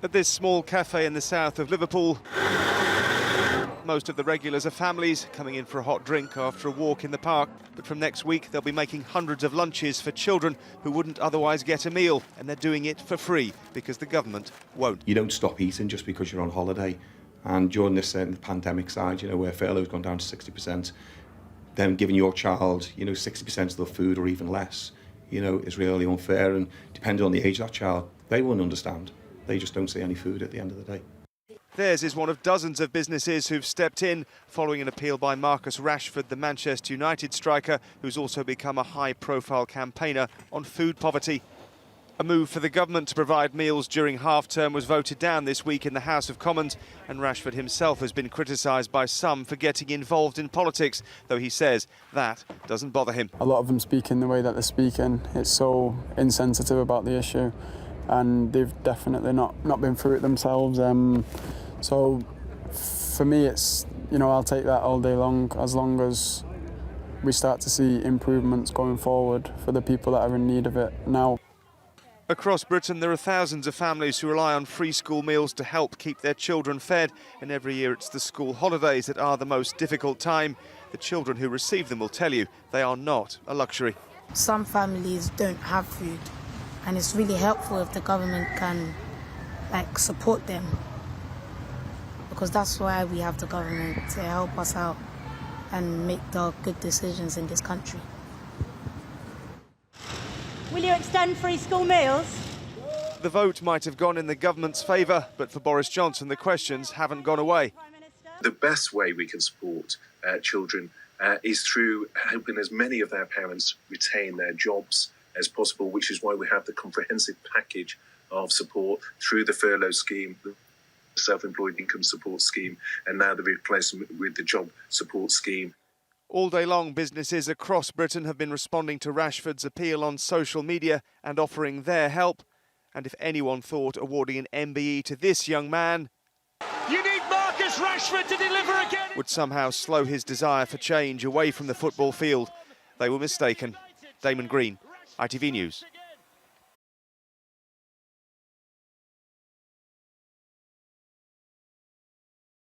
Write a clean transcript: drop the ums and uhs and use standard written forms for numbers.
At this small cafe in the south of Liverpool, most of the regulars are families coming in for a hot drink after a walk in the park. But from next week, they'll be making hundreds of lunches for children who wouldn't otherwise get a meal. And they're doing it for free because the government won't. You don't stop eating just because you're on holiday. And during this pandemic side, where furlough's gone down to 60%, then giving your child, 60% of the food or even less, is really unfair. And depending on the age of that child, they won't understand. They just don't see any food at the end of the day. Theirs is one of dozens of businesses who've stepped in following an appeal by Marcus Rashford, the Manchester United striker, who's also become a high-profile campaigner on food poverty. A move for the government to provide meals during half-term was voted down this week in the House of Commons, and Rashford himself has been criticised by some for getting involved in politics, though he says that doesn't bother him. A lot of them speak in the way that they're speaking. It's so insensitive about the issue, and they've definitely not been through it themselves. So for me, it's, I'll take that all day long, as long as we start to see improvements going forward for the people that are in need of it now. Across Britain, there are thousands of families who rely on free school meals to help keep their children fed. And every year it's the school holidays that are the most difficult time. The children who receive them will tell you they are not a luxury. Some families don't have food, and it's really helpful if the government can support them, because that's why we have the government, to help us out and make the good decisions in this country. Will you extend free school meals? The vote might have gone in the government's favour, but for Boris Johnson, the questions haven't gone away. The best way we can support children is through helping as many of their parents retain their jobs as possible, which is why we have the comprehensive package of support through the furlough scheme, the self-employed income support scheme, and now the replacement with the job support scheme. All day long, businesses across Britain have been responding to Rashford's appeal on social media and offering their help. And if anyone thought awarding an MBE to this young man You need Marcus Rashford to deliver again would somehow slow his desire for change away from the football field, they were mistaken. Damon Green, ITV News.